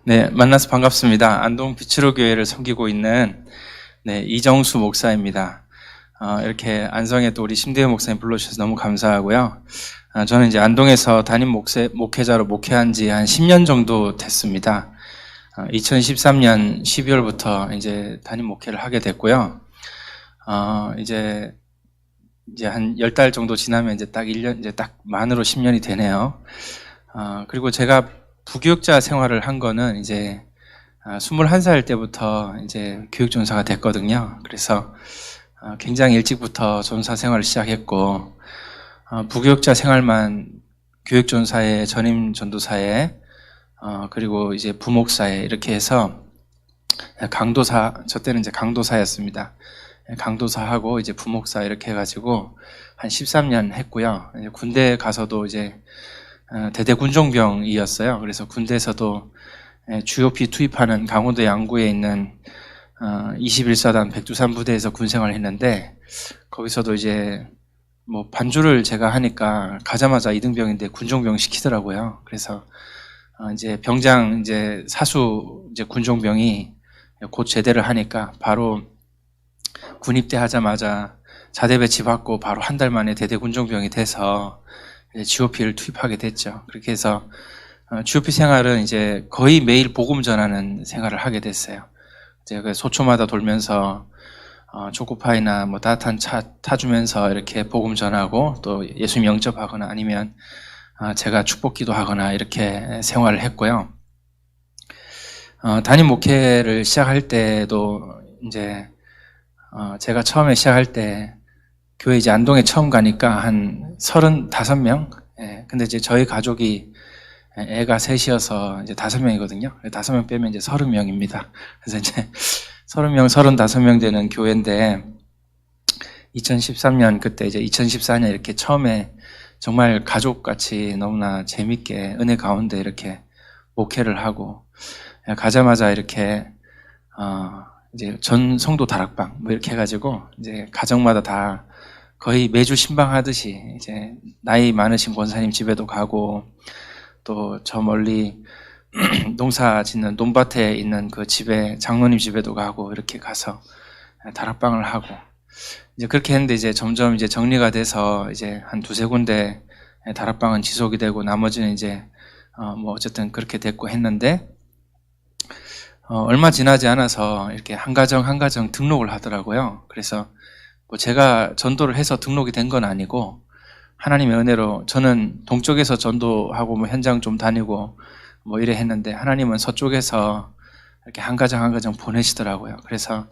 네, 만나서 반갑습니다. 안동 빛으로 교회를 섬기고 있는 이정수 목사입니다. 이렇게 안성에 또 우리 심대현 목사님 불러주셔서 너무 감사하고요. 저는 이제 안동에서 담임 목회자로 목회한 지 한 10년 정도 됐습니다. 2013년 12월부터 이제 담임 목회를 하게 됐고요. 이제 한 10달 정도 지나면 이제 딱 1년, 이제 딱 만으로 10년이 되네요. 그리고 제가 부교육자 생활을 한 거는 이제 21살 때부터 이제 교육전사가 됐거든요. 그래서 굉장히 일찍부터 전사 생활을 시작했고, 부교육자 생활만 교육전사에, 전임 전도사에, 그리고 이제 부목사에 이렇게 해서 강도사, 저 때는 이제 강도사였습니다. 강도사하고 이제 부목사 이렇게 해가지고 한 13년 했고요. 이제 군대 가서도 이제 대대 군종병이었어요. 그래서 군대에서도 GOP 투입하는 강원도 양구에 있는 21사단 백두산 부대에서 군생활을 했는데, 거기서도 이제 뭐 반주를 제가 하니까 가자마자 이등병인데 군종병 시키더라고요. 그래서 이제 병장 이제 사수 이제 군종병이 곧 제대를 하니까 바로 군입대 하자마자 자대 배치 받고 바로 한 달 만에 대대 군종병이 돼서 GOP를 투입하게 됐죠. 그렇게 해서 GOP 생활은 이제 거의 매일 복음 전하는 생활을 하게 됐어요. 제가 소초마다 돌면서 초코파이나 뭐 따뜻한 차 타주면서 이렇게 복음 전하고 또 예수님 영접하거나 아니면 제가 축복기도 하거나 이렇게 생활을 했고요. 담임 목회를 시작할 때도 이제 제가 처음에 시작할 때 교회 이제 안동에 처음 가니까 한 35명? 예, 근데 이제 저희 가족이 애가 셋이어서 이제 5명이거든요. 5명 빼면 이제 30명입니다. 그래서 이제 30명, 35명 되는 교회인데, 2013년 그때 이제 2014년 이렇게 처음에 정말 가족같이 너무나 재밌게 은혜 가운데 이렇게 목회를 하고, 가자마자 이렇게, 이제 전 성도 다락방 뭐 이렇게 해가지고 이제 가정마다 다 거의 매주 신방하듯이 이제 나이 많으신 권사님 집에도 가고, 또 저 멀리 농사 짓는 논밭에 있는 그 집에 장로님 집에도 가고 이렇게 가서 다락방을 하고, 이제 그렇게 했는데 이제 점점 이제 정리가 돼서 이제 한 2-3군데 다락방은 지속이 되고 나머지는 이제 뭐 어쨌든 그렇게 됐고 했는데, 얼마 지나지 않아서 이렇게 한 가정 등록을 하더라고요. 그래서 뭐 제가 전도를 해서 등록이 된 건 아니고, 하나님의 은혜로 저는 동쪽에서 전도하고 뭐 현장 좀 다니고 뭐 이래 했는데, 하나님은 서쪽에서 이렇게 한 가정 보내시더라고요. 그래서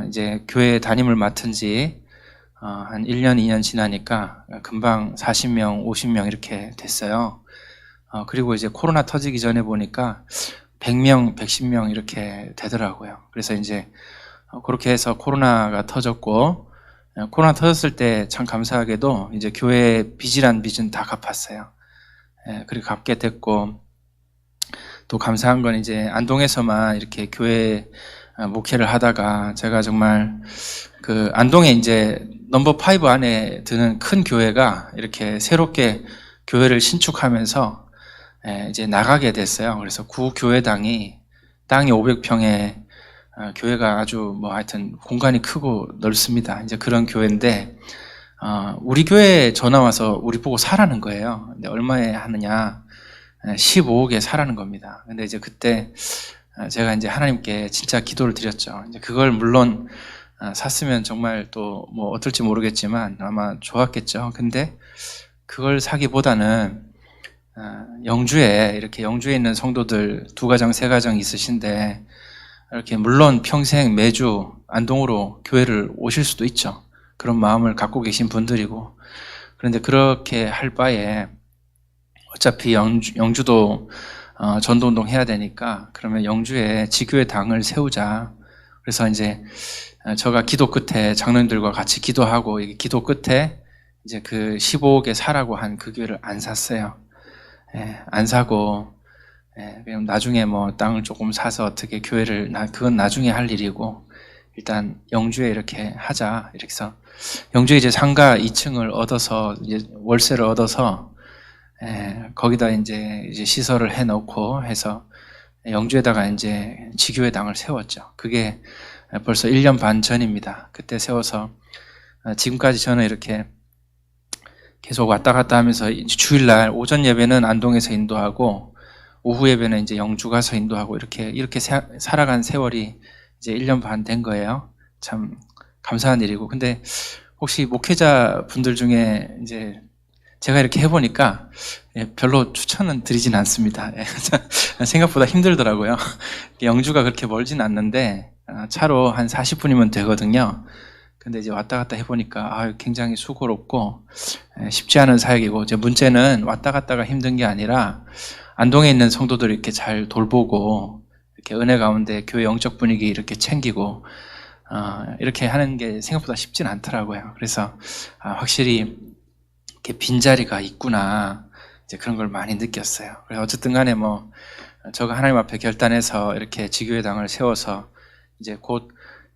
이제 교회 담임을 맡은 지 한 1년, 2년 지나니까 금방 40명, 50명 이렇게 됐어요. 그리고 이제 코로나 터지기 전에 보니까 100명, 110명 이렇게 되더라고요. 그래서 이제 그렇게 해서 코로나가 터졌고, 코로나 터졌을 때 참 감사하게도 이제 교회의 빚이란 빚은 다 갚았어요. 그리고 갚게 됐고, 또 감사한 건 이제 안동에서만 이렇게 교회 목회를 하다가 제가 정말 그 안동에 이제 넘버 5 안에 드는 큰 교회가 이렇게 새롭게 교회를 신축하면서 이제 나가게 됐어요. 그래서 구교회당이 땅이 500평에 교회가 아주 뭐 하여튼 공간이 크고 넓습니다. 이제 그런 교회인데, 우리 교회에 전화 와서 우리 보고 사라는 거예요. 근데 얼마에 하느냐? 15억에 사라는 겁니다. 근데 이제 그때 제가 이제 하나님께 진짜 기도를 드렸죠. 이제 그걸 물론 샀으면 정말 또 뭐 어떨지 모르겠지만 아마 좋았겠죠. 근데 그걸 사기보다는 영주에 있는 성도들 2가정, 3가정 있으신데, 이렇게 물론 평생 매주 안동으로 교회를 오실 수도 있죠. 그런 마음을 갖고 계신 분들이고, 그런데 그렇게 할 바에 어차피 영주도 전도운동 해야 되니까 그러면 영주에 지교회 당을 세우자. 그래서 이제 제가 기도 끝에 장로님들과 같이 기도하고, 이 기도 끝에 이제 그 15억에 사라고 한 그 교회를 안 샀어요. 안 사고, 그냥 나중에 뭐 땅을 조금 사서 어떻게 교회를, 그건 나중에 할 일이고, 일단 영주에 이렇게 하자. 이렇게 해서 영주에 이제 상가 2층을 얻어서, 이제 월세를 얻어서, 거기다 이제 시설을 해 놓고 해서 영주에다가 이제 지교회당을 세웠죠. 그게 벌써 1년 반 전입니다. 그때 세워서 지금까지 저는 이렇게 계속 왔다 갔다 하면서 주일날 오전 예배는 안동에서 인도하고 오후 예배는 이제 영주 가서 인도하고 이렇게 살아간 세월이 이제 1년 반 된 거예요. 참 감사한 일이고. 근데 혹시 목회자 분들 중에 이제 제가 이렇게 해보니까 별로 추천은 드리진 않습니다. 생각보다 힘들더라고요. 영주가 그렇게 멀진 않는데 차로 한 40분이면 되거든요. 근데 이제 왔다 갔다 해보니까 굉장히 수고롭고 쉽지 않은 사역이고, 이제 문제는 왔다 갔다가 힘든 게 아니라 안동에 있는 성도들 이렇게 잘 돌보고 이렇게 은혜 가운데 교회 영적 분위기 이렇게 챙기고 이렇게 하는 게 생각보다 쉽진 않더라고요. 그래서 확실히 이렇게 빈자리가 있구나, 이제 그런 걸 많이 느꼈어요. 그래서 어쨌든 간에 저가 하나님 앞에 결단해서 이렇게 지교회당을 세워서 이제 곧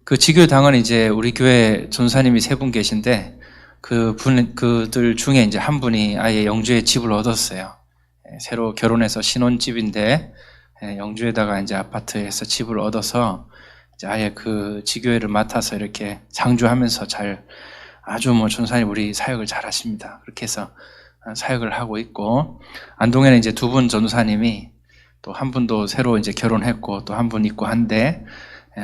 그 지교회당은 이제 우리 교회 전사님이 3분 계신데 그들 중에 이제 한 분이 아예 영주에 집을 얻었어요. 새로 결혼해서 신혼집인데 영주에다가 이제 아파트에서 집을 얻어서 이제 아예 그 지교회를 맡아서 이렇게 상주하면서 아주 전사님 우리 사역을 잘 하십니다. 그렇게 해서 사역을 하고 있고, 안동에는 이제 2분 전사님이 또 한 분도 새로 이제 결혼했고 또 한 분 있고 한데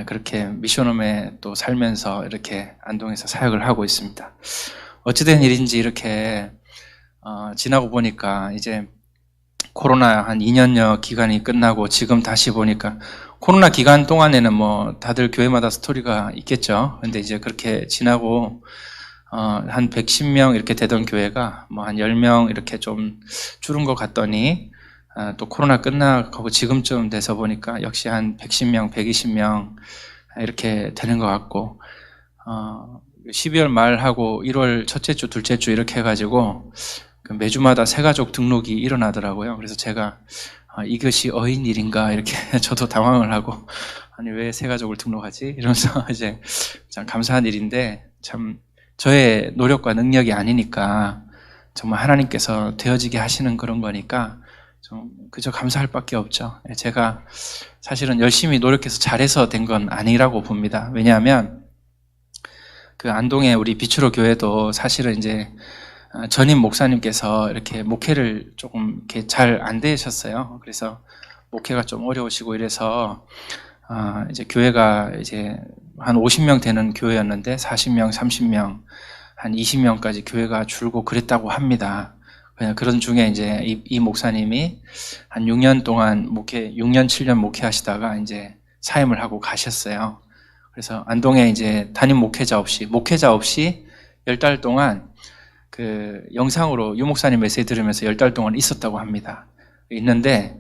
그렇게 미션홈에 또 살면서 이렇게 안동에서 사역을 하고 있습니다. 어찌된 일인지 이렇게 지나고 보니까 이제 코로나 한 2년여 기간이 끝나고 지금 다시 보니까, 코로나 기간 동안에는 다들 교회마다 스토리가 있겠죠. 근데 이제 그렇게 지나고 한 110명 이렇게 되던 교회가 한 10명 이렇게 좀 줄은 것 같더니 또 코로나 끝나고 지금쯤 돼서 보니까 역시 한 110명, 120명 이렇게 되는 것 같고, 12월 말하고 1월 첫째 주, 둘째 주 이렇게 해가지고 매주마다 새가족 등록이 일어나더라고요. 그래서 제가 이것이 어인 일인가 이렇게 저도 당황을 하고, 아니 왜 새가족을 등록하지? 이러면서 이제 참 감사한 일인데, 참 저의 노력과 능력이 아니니까 정말 하나님께서 되어지게 하시는 그런 거니까 좀 그저 감사할 밖에 없죠. 제가 사실은 열심히 노력해서 잘해서 된 건 아니라고 봅니다. 왜냐하면 그 안동에 우리 비추로 교회도 사실은 이제 전임 목사님께서 이렇게 목회를 조금 이렇게 잘 안 되셨어요. 그래서 목회가 좀 어려우시고 이래서 이제 교회가 이제 한 50명 되는 교회였는데 40명, 30명, 한 20명까지 교회가 줄고 그랬다고 합니다. 그냥 그런 중에 이제 이 목사님이 한 6년 동안 6년, 7년 목회하시다가 이제 사임을 하고 가셨어요. 그래서 안동에 이제 담임 목회자 없이 10달 동안 그 영상으로 유 목사님 메시지 들으면서 10달 동안 있었다고 합니다. 있는데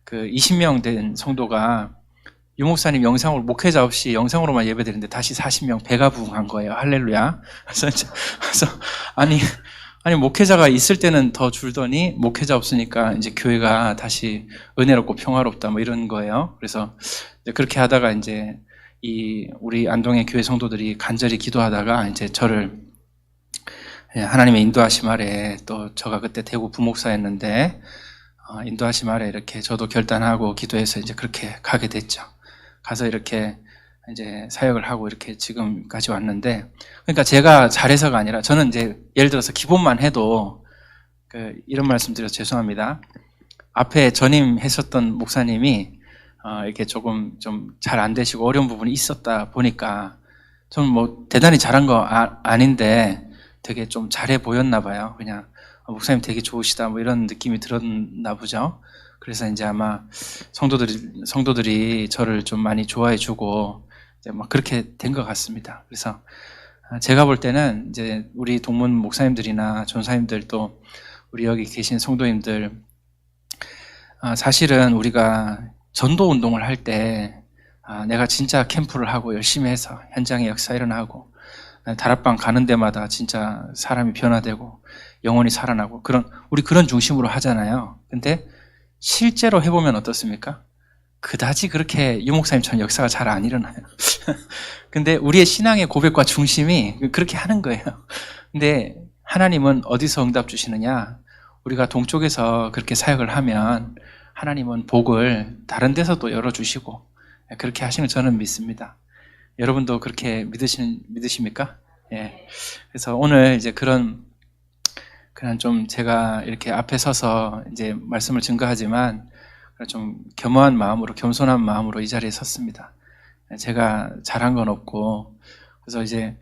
그 20명 된 성도가 유 목사님 영상으로, 목회자 없이 영상으로만 예배드리는데 다시 40명 배가 부흥한 거예요. 할렐루야. 그래서 아니 목회자가 있을 때는 더 줄더니 목회자 없으니까 이제 교회가 다시 은혜롭고 평화롭다 이런 거예요. 그래서 이제 그렇게 하다가 이제 우리 안동의 교회 성도들이 간절히 기도하다가 이제 저를 하나님의 인도하심 아래, 또 제가 그때 대구 부목사였는데 인도하심 아래 이렇게 저도 결단하고 기도해서 이제 그렇게 가게 됐죠. 가서 이렇게 이제 사역을 하고 이렇게 지금까지 왔는데, 그러니까 제가 잘해서가 아니라 저는 이제 예를 들어서 기본만 해도 이런 말씀 드려서 죄송합니다. 앞에 전임했었던 목사님이 이렇게 조금 좀 잘 안 되시고 어려운 부분이 있었다 보니까 저는 대단히 잘한 거 아닌데 되게 좀 잘해 보였나 봐요. 그냥 목사님 되게 좋으시다 이런 느낌이 들었나 보죠. 그래서 이제 아마 성도들이 저를 좀 많이 좋아해 주고 이제 그렇게 된 것 같습니다. 그래서 제가 볼 때는 이제 우리 동문 목사님들이나 전사님들, 또 우리 여기 계신 성도님들, 사실은 우리가 전도 운동을 할 때 내가 진짜 캠프를 하고 열심히 해서 현장에 역사 일어나고 다락방 가는 데마다 진짜 사람이 변화되고 영혼이 살아나고 우리 그런 중심으로 하잖아요. 근데 실제로 해보면 어떻습니까? 그다지 그렇게 유 목사님처럼 역사가 잘 안 일어나요. 근데 우리의 신앙의 고백과 중심이 그렇게 하는 거예요. 근데 하나님은 어디서 응답 주시느냐? 우리가 동쪽에서 그렇게 사역을 하면 하나님은 복을 다른 데서도 열어주시고 그렇게 하시는 저는 믿습니다. 여러분도 그렇게 믿으십니까? 예. 그래서 오늘 이제 그냥 좀 제가 이렇게 앞에 서서 이제 말씀을 증거하지만 좀 겸허한 마음으로, 겸손한 마음으로 이 자리에 섰습니다. 제가 잘한 건 없고, 그래서 이제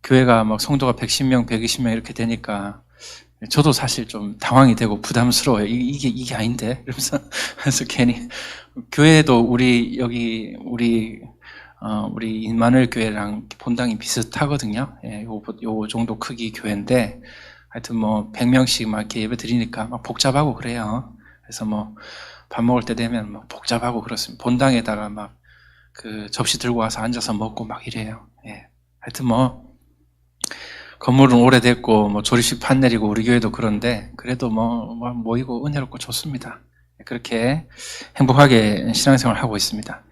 교회가 막 성도가 110명, 120명 이렇게 되니까 저도 사실 좀 당황이 되고 부담스러워요. 이게 아닌데? 이러면서. 그래서 괜히 교회도 우리 임마누엘 교회랑 본당이 비슷하거든요. 예, 요 정도 크기 교회인데, 하여튼 뭐 100명씩 막 이렇게 예배 드리니까 막 복잡하고 그래요. 그래서 뭐 밥 먹을 때 되면 막 복잡하고 그렇습니다. 본당에다가 막 그 접시 들고 와서 앉아서 먹고 막 이래요. 예. 하여튼 뭐 건물은 오래됐고 뭐 조립식 판 내리고 우리 교회도 그런데 그래도 뭐 모이고 은혜롭고 좋습니다. 그렇게 행복하게 신앙생활을 하고 있습니다.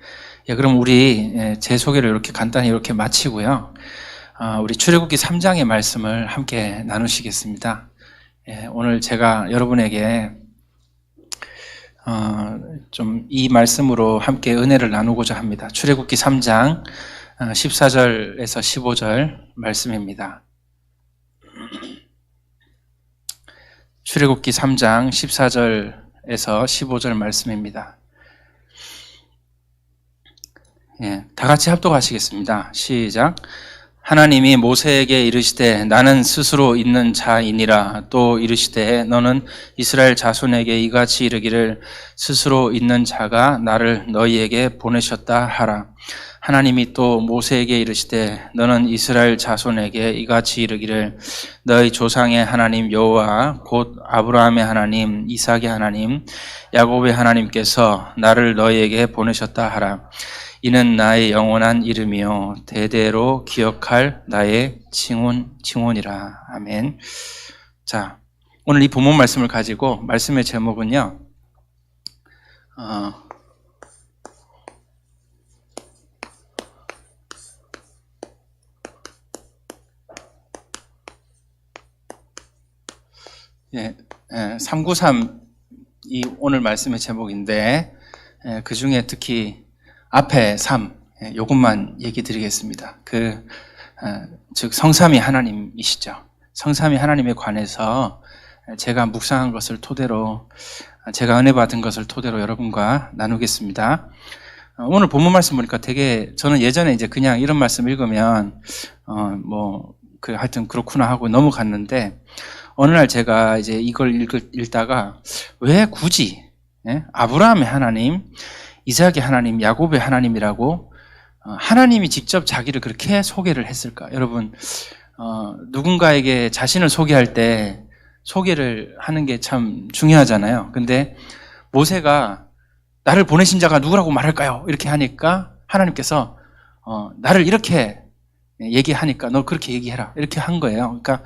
예, 그럼 우리 제 소개를 이렇게 간단히 이렇게 마치고요. 우리 출애굽기 3장의 말씀을 함께 나누시겠습니다. 예, 오늘 제가 여러분에게 좀 이 말씀으로 함께 은혜를 나누고자 합니다. 출애굽기 3장 14절에서 15절 말씀입니다. 출애굽기 3장 14절에서 15절 말씀입니다. 예, 다 같이 합독하시겠습니다. 시작. 하나님이 모세에게 이르시되 나는 스스로 있는 자이니라. 또 이르시되 너는 이스라엘 자손에게 이같이 이르기를 스스로 있는 자가 나를 너희에게 보내셨다 하라. 하나님이 또 모세에게 이르시되 너는 이스라엘 자손에게 이같이 이르기를 너희 조상의 하나님 여호와 곧 아브라함의 하나님, 이삭의 하나님, 야곱의 하나님께서 나를 너희에게 보내셨다 하라. 이는 나의 영원한 이름이요 대대로 기억할 나의 칭혼이라. 아멘. 자, 오늘 이 본문 말씀을 가지고 말씀의 제목은요. 예, 393이 오늘 말씀의 제목인데 그 중에 특히 앞에 3, 요것만 얘기 드리겠습니다. 즉 성삼위 하나님이시죠. 성삼위 하나님에 관해서 제가 묵상한 것을 토대로, 제가 은혜 받은 것을 토대로 여러분과 나누겠습니다. 오늘 본문 말씀 보니까 되게, 저는 예전에 이제 그냥 이런 말씀 읽으면 하여튼 그렇구나 하고 넘어갔는데, 어느 날 제가 이제 이걸 읽다가 왜 굳이 아브라함의 하나님, 이삭의 하나님, 야곱의 하나님이라고 하나님이 직접 자기를 그렇게 소개를 했을까? 여러분, 누군가에게 자신을 소개할 때 소개를 하는 게 참 중요하잖아요. 근데 모세가 나를 보내신 자가 누구라고 말할까요? 이렇게 하니까 하나님께서 나를 이렇게 얘기하니까 너 그렇게 얘기해라. 이렇게 한 거예요. 그러니까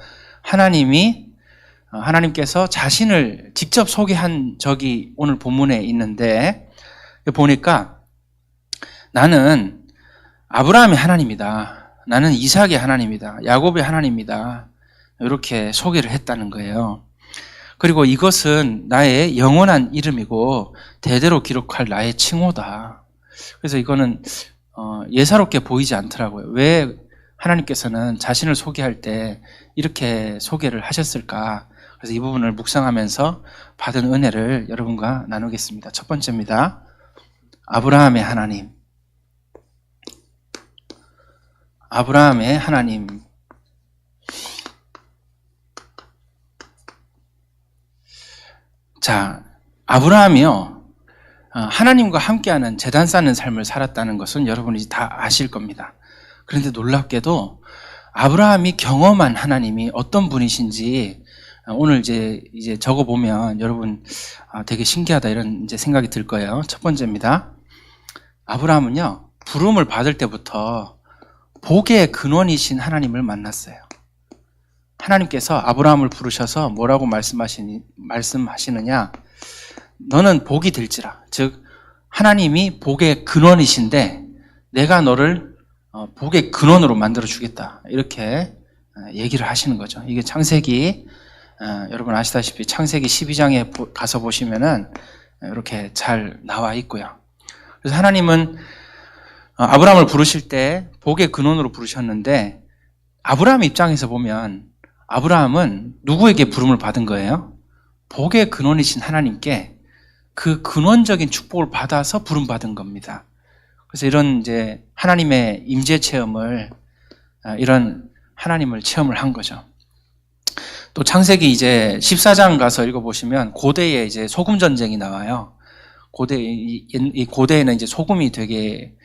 하나님께서 자신을 직접 소개한 적이 오늘 본문에 있는데, 보니까 나는 아브라함의 하나님이다. 나는 이삭의 하나님이다. 야곱의 하나님이다. 이렇게 소개를 했다는 거예요. 그리고 이것은 나의 영원한 이름이고 대대로 기록할 나의 칭호다. 그래서 이거는 예사롭게 보이지 않더라고요. 왜 하나님께서는 자신을 소개할 때 이렇게 소개를 하셨을까? 그래서 이 부분을 묵상하면서 받은 은혜를 여러분과 나누겠습니다. 첫 번째입니다. 아브라함의 하나님. 아브라함의 하나님. 자, 아브라함이요, 하나님과 함께하는 제단 쌓는 삶을 살았다는 것은 여러분이 다 아실 겁니다. 그런데 놀랍게도 아브라함이 경험한 하나님이 어떤 분이신지 오늘 이제 적어보면 여러분 되게 신기하다 이런 이제 생각이 들 거예요. 첫 번째입니다. 아브라함은요, 부름을 받을 때부터 복의 근원이신 하나님을 만났어요. 하나님께서 아브라함을 부르셔서 뭐라고 말씀하시느냐? 너는 복이 될지라. 즉 하나님이 복의 근원이신데 내가 너를 복의 근원으로 만들어 주겠다. 이렇게 얘기를 하시는 거죠. 이게 창세기, 여러분 아시다시피 창세기 12장에 가서 보시면은 이렇게 잘 나와 있고요. 그래서 하나님은 아브라함을 부르실 때 복의 근원으로 부르셨는데, 아브라함 입장에서 보면 아브라함은 누구에게 부름을 받은 거예요? 복의 근원이신 하나님께 그 근원적인 축복을 받아서 부름받은 겁니다. 그래서 이런 이제 하나님의 임재 체험을, 이런 하나님을 체험을 한 거죠. 또 창세기 이제 14장 가서 읽어보시면 고대에 이제 소금 전쟁이 나와요. 이 고대에는 이제 소금이 되게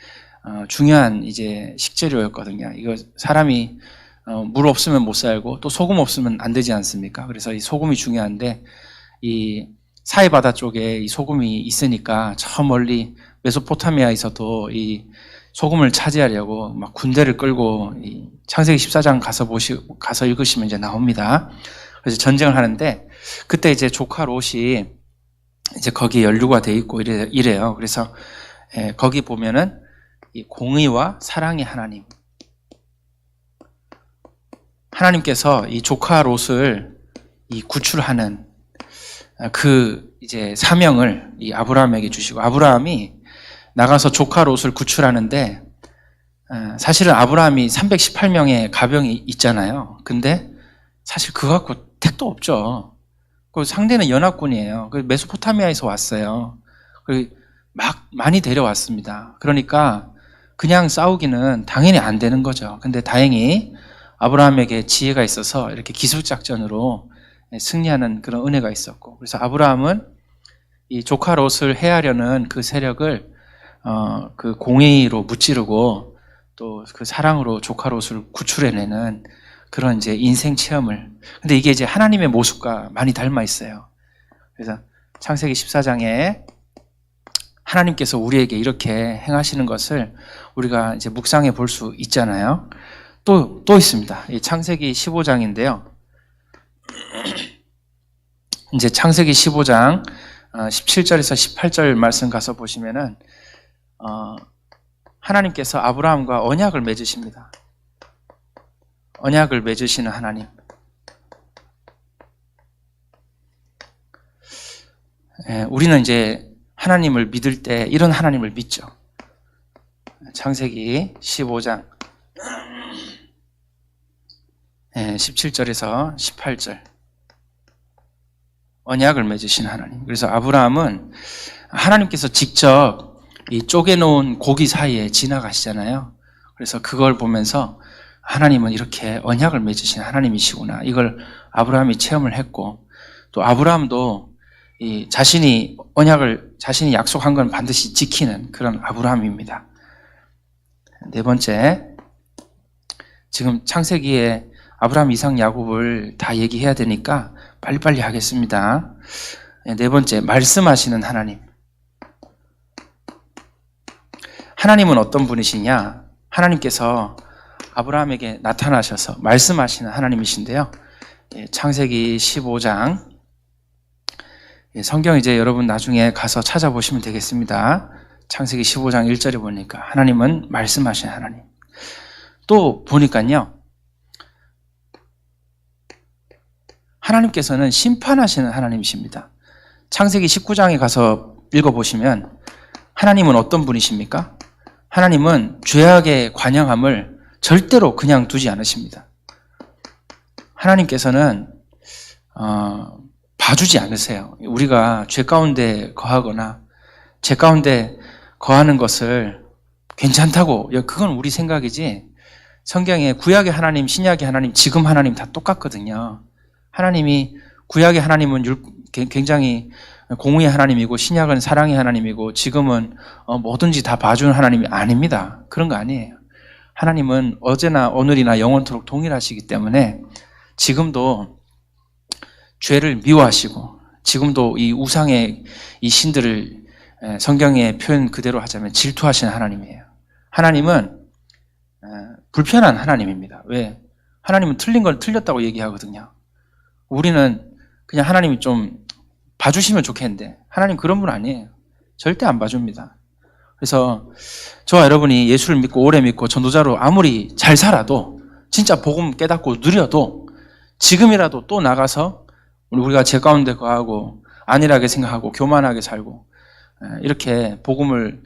중요한 이제 식재료였거든요. 이거 사람이 물 없으면 못 살고 또 소금 없으면 안 되지 않습니까? 그래서 이 소금이 중요한데, 이 사해바다 쪽에 이 소금이 있으니까 저 멀리 메소포타미아에서도 이 소금을 차지하려고 막 군대를 끌고, 이 창세기 14장 가서 읽으시면 이제 나옵니다. 그래서 전쟁을 하는데, 그때 이제 조카 롯이 이제 거기에 연루가 돼 있고 이래요. 그래서 거기 보면은 이 공의와 사랑의 하나님께서 이 조카 롯을 이 구출하는 그 이제 사명을 이 아브라함에게 주시고, 아브라함이 나가서 조카 롯을 구출하는데, 사실은 아브라함이 318명의 가병이 있잖아요. 근데 사실 그거 갖고 택도 없죠. 그 상대는 연합군이에요. 그 메소포타미아에서 왔어요. 막 많이 데려왔습니다. 그러니까 그냥 싸우기는 당연히 안 되는 거죠. 근데 다행히 아브라함에게 지혜가 있어서 이렇게 기술작전으로 승리하는 그런 은혜가 있었고, 그래서 아브라함은 이 조카 롯을 해하려는 그 세력을 그 공의로 무찌르고 또 그 사랑으로 조카 롯을 구출해내는 그런 이제 인생 체험을. 근데 이게 이제 하나님의 모습과 많이 닮아 있어요. 그래서 창세기 14장에 하나님께서 우리에게 이렇게 행하시는 것을 우리가 이제 묵상해 볼 수 있잖아요. 또 있습니다. 이 창세기 15장인데요. 이제 창세기 15장 17절에서 18절 말씀 가서 보시면은 하나님께서 아브라함과 언약을 맺으십니다. 언약을 맺으시는 하나님. 우리는 이제 하나님을 믿을 때 이런 하나님을 믿죠. 창세기 15장 17절에서 18절. 언약을 맺으신 하나님. 그래서 아브라함은 하나님께서 직접 이 쪼개놓은 고기 사이에 지나가시잖아요. 그래서 그걸 보면서 하나님은 이렇게 언약을 맺으신 하나님이시구나, 이걸 아브라함이 체험을 했고, 또 아브라함도 이 자신이 약속한 건 반드시 지키는 그런 아브라함입니다. 네 번째, 지금 창세기에 아브라함, 이삭, 야곱을 다 얘기해야 되니까 빨리빨리 하겠습니다. 네 번째, 말씀하시는 하나님. 하나님은 어떤 분이시냐? 하나님께서 아브라함에게 나타나셔서 말씀하시는 하나님이신데요. 창세기 15장. 성경 이제 여러분 나중에 가서 찾아보시면 되겠습니다. 창세기 15장 1절에 보니까 하나님은 말씀하시는 하나님. 또 보니까요, 하나님께서는 심판하시는 하나님이십니다. 창세기 19장에 가서 읽어보시면 하나님은 어떤 분이십니까? 하나님은 죄악의 관영함을 절대로 그냥 두지 않으십니다. 하나님께서는 봐주지 않으세요. 우리가 죄 가운데 거하거나 죄 가운데 거하는 것을 괜찮다고, 그건 우리 생각이지, 성경에 구약의 하나님, 신약의 하나님, 지금 하나님 다 똑같거든요. 하나님이, 구약의 하나님은 굉장히 공의의 하나님이고, 신약은 사랑의 하나님이고, 지금은 뭐든지 다 봐주는 하나님이 아닙니다. 그런 거 아니에요. 하나님은 어제나 오늘이나 영원토록 동일하시기 때문에 지금도 죄를 미워하시고, 지금도 이 우상의 이 신들을 성경의 표현 그대로 하자면 질투하시는 하나님이에요. 하나님은 불편한 하나님입니다. 왜? 하나님은 틀린 걸 틀렸다고 얘기하거든요. 우리는 그냥 하나님이 좀 봐주시면 좋겠는데 하나님 그런 분 아니에요. 절대 안 봐줍니다. 그래서 저와 여러분이 예수를 믿고 오래 믿고 전도자로 아무리 잘 살아도, 진짜 복음 깨닫고 누려도, 지금이라도 또 나가서 우리가 죄 가운데 거하고 안일하게 생각하고 교만하게 살고 이렇게 복음을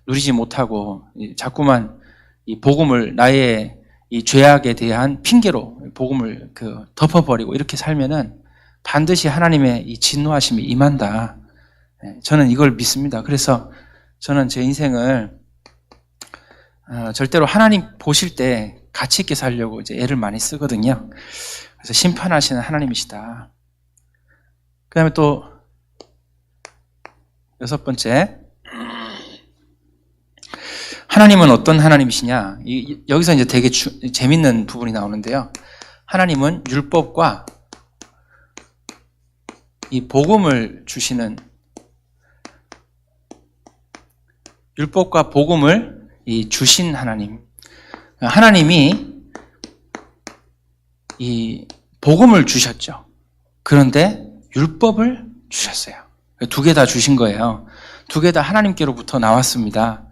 누리지 못하고 자꾸만 이 복음을 나의 이 죄악에 대한 핑계로 복음을 덮어버리고 이렇게 살면은 반드시 하나님의 이 진노하심이 임한다. 저는 이걸 믿습니다. 그래서 저는 제 인생을 절대로 하나님 보실 때 가치 있게 살려고 이제 애를 많이 쓰거든요. 그래서 심판하시는 하나님이시다. 그 다음에 또 6번째, 하나님은 어떤 하나님이시냐? 여기서 이제 되게 재밌는 부분이 나오는데요. 하나님은 율법과 이 복음을 주시는, 율법과 복음을 주신 하나님. 하나님이 이 복음을 주셨죠. 그런데 율법을 주셨어요. 두 개 다 주신 거예요. 두 개 다 하나님께로부터 나왔습니다.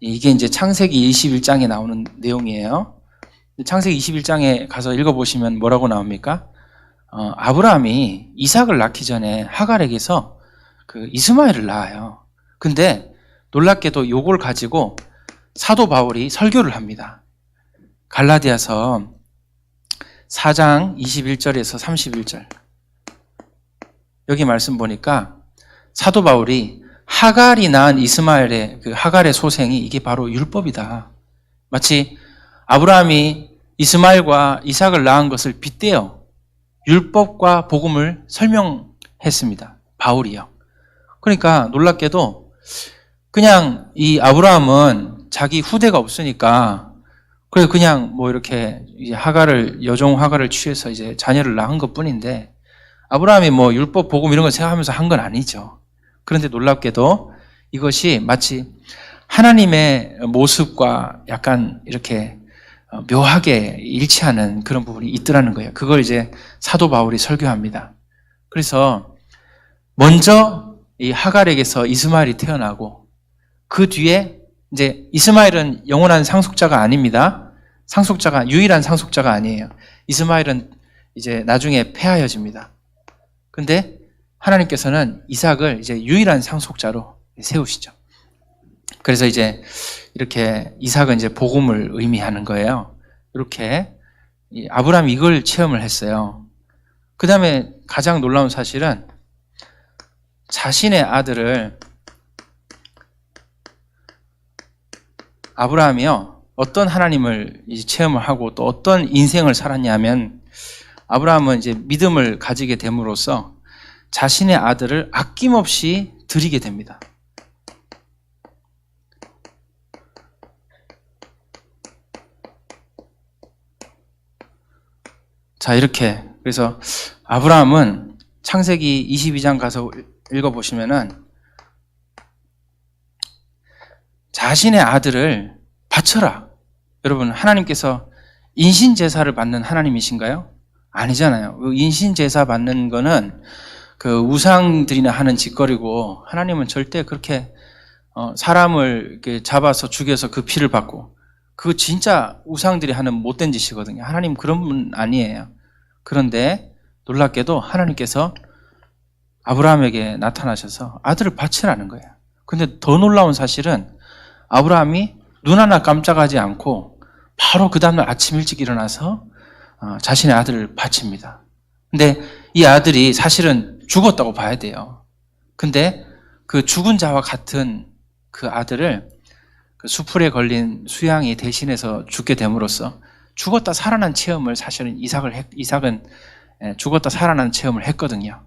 이게 이제 창세기 21장에 나오는 내용이에요. 창세기 21장에 가서 읽어보시면 뭐라고 나옵니까? 아브라함이 이삭을 낳기 전에 하갈에게서 이스마엘을 낳아요. 근데 놀랍게도 요걸 가지고 사도 바울이 설교를 합니다. 갈라디아서 4장 21절에서 31절. 여기 말씀 보니까 사도 바울이 하갈이 낳은 이스마엘의 하갈의 소생이 이게 바로 율법이다. 마치 아브라함이 이스마엘과 이삭을 낳은 것을 빗대어 율법과 복음을 설명했습니다. 바울이요. 그러니까 놀랍게도 그냥 이 아브라함은 자기 후대가 없으니까 그래 그냥 뭐 이렇게 여종 하갈을 취해서 이제 자녀를 낳은 것뿐인데 아브라함이 뭐 율법 복음 이런 걸 생각하면서 한 건 아니죠. 그런데 놀랍게도 이것이 마치 하나님의 모습과 약간 이렇게 묘하게 일치하는 그런 부분이 있더라는 거예요. 그걸 이제 사도 바울이 설교합니다. 그래서 먼저 이 하갈에게서 이스마엘이 태어나고 그 뒤에 이제 이스마엘은 영원한 상속자가 아닙니다. 유일한 상속자가 아니에요. 이스마엘은 이제 나중에 폐하여집니다. 근데 하나님께서는 이삭을 이제 유일한 상속자로 세우시죠. 그래서 이제 이렇게 이삭은 이제 복음을 의미하는 거예요. 이렇게 아브라함이 이걸 체험을 했어요. 그 다음에 가장 놀라운 사실은 자신의 아들을 아브라함이요 어떤 하나님을 체험을 하고 또 어떤 인생을 살았냐면 아브라함은 이제 믿음을 가지게 됨으로써 자신의 아들을 아낌없이 드리게 됩니다. 자, 이렇게. 그래서 아브라함은 창세기 22장 가서 읽어보시면은 자신의 아들을 바쳐라. 여러분, 하나님께서 인신제사를 받는 하나님이신가요? 아니잖아요. 인신제사 받는 거는 우상들이나 하는 짓거리고 하나님은 절대 그렇게 사람을 이렇게 잡아서 죽여서 그 피를 받고 그거 진짜 우상들이 하는 못된 짓이거든요. 하나님 그런 분 아니에요. 그런데 놀랍게도 하나님께서 아브라함에게 나타나셔서 아들을 바치라는 거예요. 근데 더 놀라운 사실은 아브라함이 눈 하나 깜짝하지 않고 바로 그 다음날 아침 일찍 일어나서 자신의 아들을 바칩니다. 근데 이 아들이 사실은 죽었다고 봐야 돼요. 근데 그 죽은 자와 같은 그 아들을 그 수풀에 걸린 수양이 대신해서 죽게 됨으로써 죽었다 살아난 체험을 사실은 이삭은 죽었다 살아난 체험을 했거든요.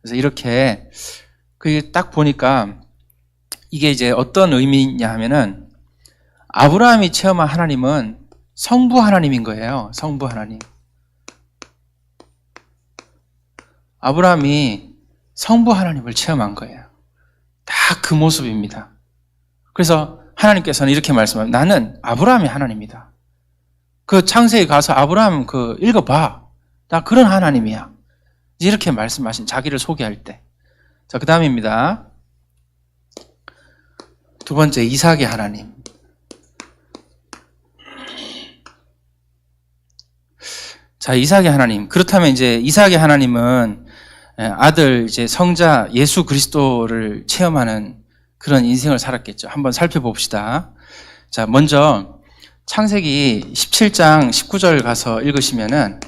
그래서 이렇게 딱 보니까 이게 이제 어떤 의미냐 하면은 아브라함이 체험한 하나님은 성부 하나님인 거예요. 성부 하나님. 아브라함이 성부 하나님을 체험한 거예요. 다 그 모습입니다. 그래서 하나님께서는 이렇게 말씀합니다. 나는 아브라함이 하나님이다. 그 창세기 가서 아브라함 읽어봐. 나 그런 하나님이야. 이렇게 말씀하신 자기를 소개할 때. 자, 그 다음입니다. 두 번째, 이삭의 하나님. 자, 이삭의 하나님. 그렇다면 이제 이삭의 하나님은 아들 이제 성자 예수 그리스도를 체험하는 그런 인생을 살았겠죠. 한번 살펴봅시다. 자, 먼저 창세기 17장 19절 가서 읽으시면은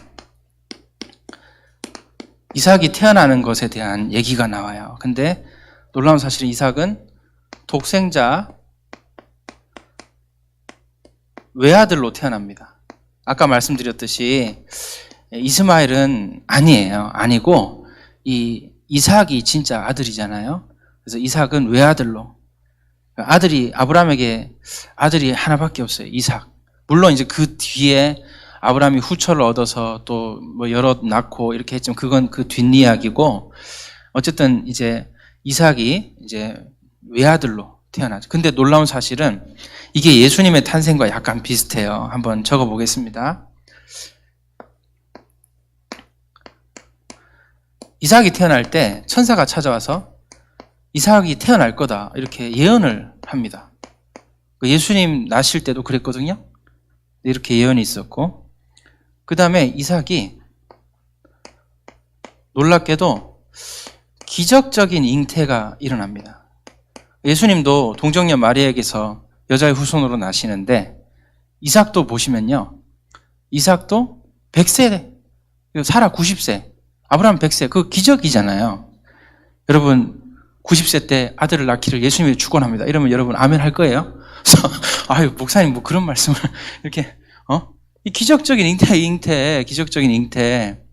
이삭이 태어나는 것에 대한 얘기가 나와요. 근데 놀라운 사실은 이삭은 독생자 외아들로 태어납니다. 아까 말씀드렸듯이 이스마엘은 아니고 이 이삭이 진짜 아들이잖아요. 그래서 이삭은 외아들로, 아들이 아브라함에게 아들이 하나밖에 없어요. 이삭. 물론 이제 그 뒤에 아브라함이 후처를 얻어서 또 뭐 여러 낳고 이렇게 했지만 그건 그 뒷이야기고, 어쨌든 이제 이삭이 이제 외아들로 태어나죠. 근데 놀라운 사실은 이게 예수님의 탄생과 약간 비슷해요. 한번 적어 보겠습니다. 이삭이 태어날 때 천사가 찾아와서 이삭이 태어날 거다 이렇게 예언을 합니다. 예수님 나실 때도 그랬거든요. 이렇게 예언이 있었고, 그 다음에 이삭이 놀랍게도 기적적인 잉태가 일어납니다. 예수님도 동정녀 마리아에게서 여자의 후손으로 나시는데, 이삭도 보시면요, 이삭도 100세, 사라 90세, 아브라함 100세, 그 기적이잖아요. 여러분 90세 때 아들을 낳기를 예수님이 축원합니다. 이러면 여러분 아멘 할 거예요? 아유, 목사님 뭐 그런 말씀을 이렇게 이 기적적인 기적적인 잉태,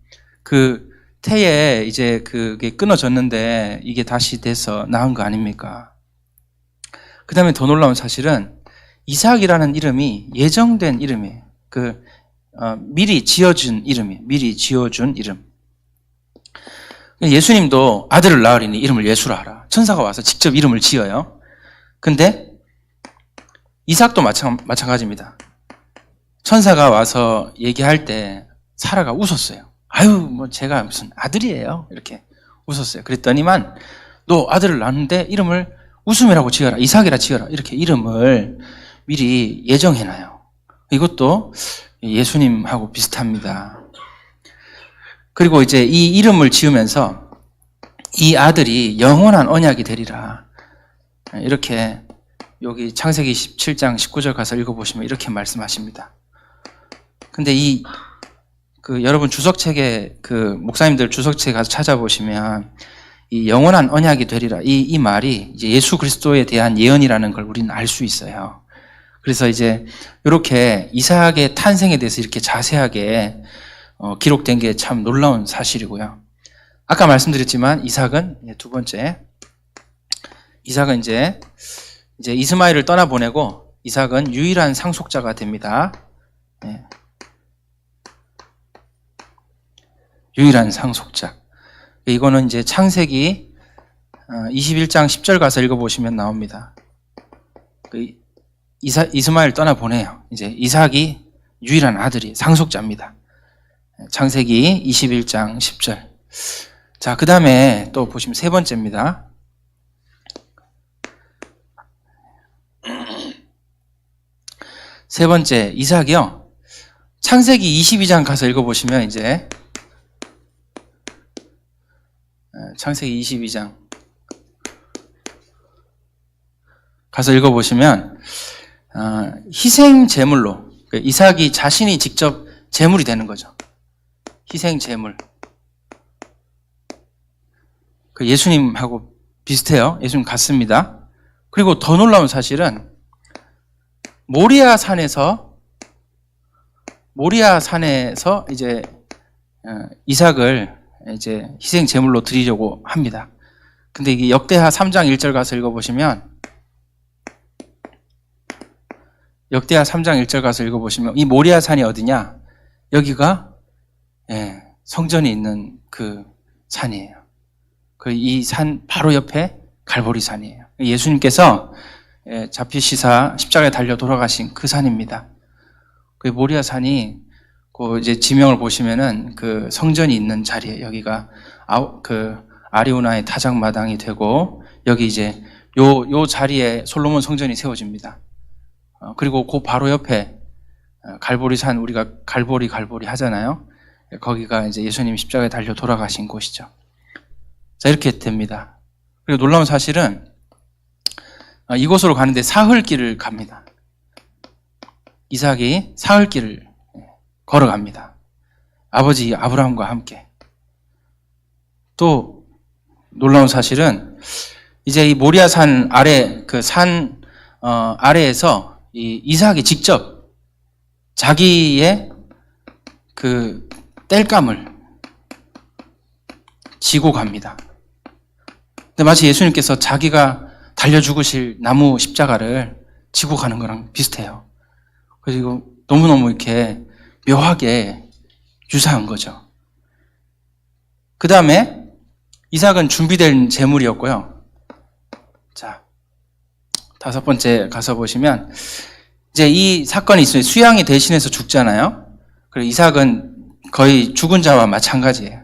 그 태에 이제 그게 끊어졌는데 이게 다시 돼서 나은 거 아닙니까? 그 다음에 더 놀라운 사실은 이삭이라는 이름이 예정된 이름이에요. 미리 지어준 이름. 예수님도 아들을 낳으리니 이름을 예수라 하라. 천사가 와서 직접 이름을 지어요. 근데 이삭도 마찬가지입니다. 천사가 와서 얘기할 때 사라가 웃었어요. 아유, 뭐 제가 무슨 아들이에요, 이렇게 웃었어요. 그랬더니만 너 아들을 낳는데 이름을 웃음이라고 지어라, 이삭이라 지어라, 이렇게 이름을 미리 예정해놔요. 이것도 예수님하고 비슷합니다. 그리고 이제 이 이름을 지으면서 이 아들이 영원한 언약이 되리라, 이렇게 여기 창세기 17장 19절 가서 읽어보시면 이렇게 말씀하십니다. 근데 여러분 주석책에, 목사님들 주석책에 가서 찾아보시면 이 영원한 언약이 되리라, 이 말이 이제 예수 그리스도에 대한 예언이라는 걸 우리는 알 수 있어요. 그래서 이제 이렇게 이삭의 탄생에 대해서 이렇게 자세하게 기록된 게 참 놀라운 사실이고요. 아까 말씀드렸지만 이삭은 두 번째, 이삭은 이제 이스마엘을 떠나보내고 이삭은 유일한 상속자가 됩니다. 네. 유일한 상속자. 이거는 이제 창세기 21장 10절 가서 읽어보시면 나옵니다. 이스마엘 떠나보내요. 이제 이삭이 유일한 아들이 상속자입니다. 창세기 21장 10절. 자, 그 다음에 또 보시면 세 번째입니다. 세 번째, 이삭이요. 창세기 22장 가서 읽어보시면 이제 창세기 22장 가서 읽어보시면 희생 제물로, 이삭이 자신이 직접 제물이 되는 거죠. 희생 제물. 예수님하고 비슷해요. 예수님 같습니다. 그리고 더 놀라운 사실은 모리아 산에서 이제 이삭을 이제 희생 제물로 드리려고 합니다. 근데 이게 역대하 3장 1절 가서 읽어보시면, 역대하 3장 1절 가서 읽어보시면 이 모리아 산이 어디냐? 여기가 성전이 있는 그 산이에요. 이 산 바로 옆에 갈보리 산이에요. 예수님께서 잡히시사 십자가에 달려 돌아가신 그 산입니다. 그 모리아 산이 이제 지명을 보시면은 그 성전이 있는 자리에, 여기가 아리우나의 타작마당이 되고, 여기 이제 요 자리에 솔로몬 성전이 세워집니다. 그리고 그 바로 옆에 갈보리산, 우리가 갈보리 하잖아요. 거기가 이제 예수님이 십자가에 달려 돌아가신 곳이죠. 자, 이렇게 됩니다. 그리고 놀라운 사실은 이곳으로 가는데 사흘길을 갑니다. 이삭이 사흘길을 걸어갑니다. 아버지 아브라함과 함께. 또 놀라운 사실은 이제 이 모리아산 아래 그 산 아래에서 이 이삭이 직접 자기의 그 땔감을 지고 갑니다. 근데 마치 예수님께서 자기가 달려 죽으실 나무 십자가를 지고 가는 거랑 비슷해요. 그리고 너무너무 이렇게 묘하게 유사한 거죠. 그 다음에 이삭은 준비된 제물이었고요. 자, 5번째 가서 보시면 이제 이 사건이 있어요. 수양이 대신해서 죽잖아요. 그리고 이삭은 거의 죽은 자와 마찬가지예요.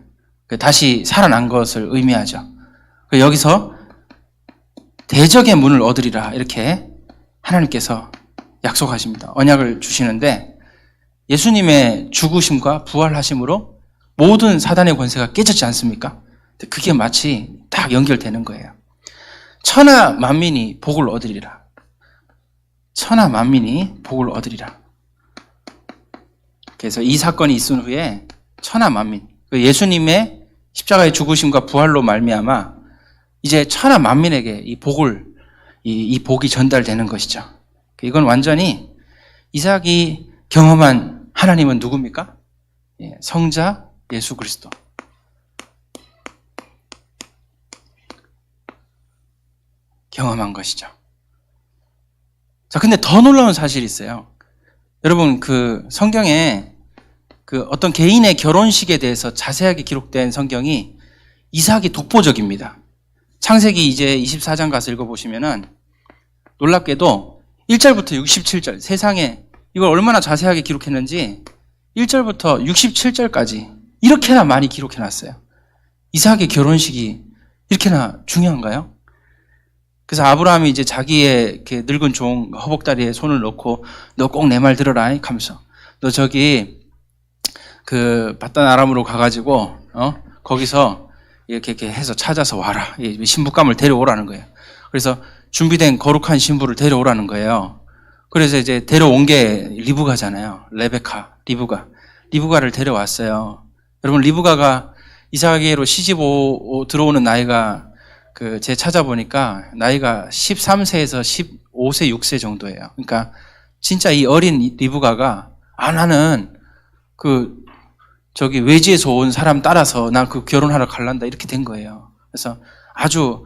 다시 살아난 것을 의미하죠. 여기서 대적의 문을 얻으리라 이렇게 하나님께서 약속하십니다. 언약을 주시는데 예수님의 죽으심과 부활하심으로 모든 사단의 권세가 깨졌지 않습니까? 그게 마치 딱 연결되는 거예요. 천하 만민이 복을 얻으리라. 천하 만민이 복을 얻으리라. 그래서 이 사건이 있은 후에 천하 만민, 예수님의 십자가의 죽으심과 부활로 말미암아 이제 천하 만민에게 이 복이 전달되는 것이죠. 이건 완전히 이삭이 경험한 하나님은 누굽니까? 성자 예수 그리스도. 경험한 것이죠. 자, 근데 더 놀라운 사실이 있어요. 여러분, 그 성경에 그 어떤 개인의 결혼식에 대해서 자세하게 기록된 성경이 이삭이 독보적입니다. 창세기 이제 24장 가서 읽어보시면은 놀랍게도 1절부터 67절, 세상에 이걸 얼마나 자세하게 기록했는지 1절부터 67절까지 이렇게나 많이 기록해놨어요. 이삭의 결혼식이 이렇게나 중요한가요? 그래서 아브라함이 이제 자기의 이렇게 늙은 종 허벅다리에 손을 넣고 너 꼭 내 말 들어라 하면서 너 저기 그 바단 아람으로 가가지고 거기서 이렇게 해서 찾아서 와라. 신부감을 데려오라는 거예요. 그래서 준비된 거룩한 신부를 데려오라는 거예요. 그래서 이제 데려온 게 리브가잖아요. 레베카, 리브가를 데려왔어요. 여러분, 리브가가 이삭에게로 시집 들어오는 나이가 제 찾아보니까 나이가 13세에서 15세, 6세 정도예요. 그러니까 진짜 이 어린 리브가가 나는 저기 외지에서 온 사람 따라서 나 결혼하러 갈란다 이렇게 된 거예요. 그래서 아주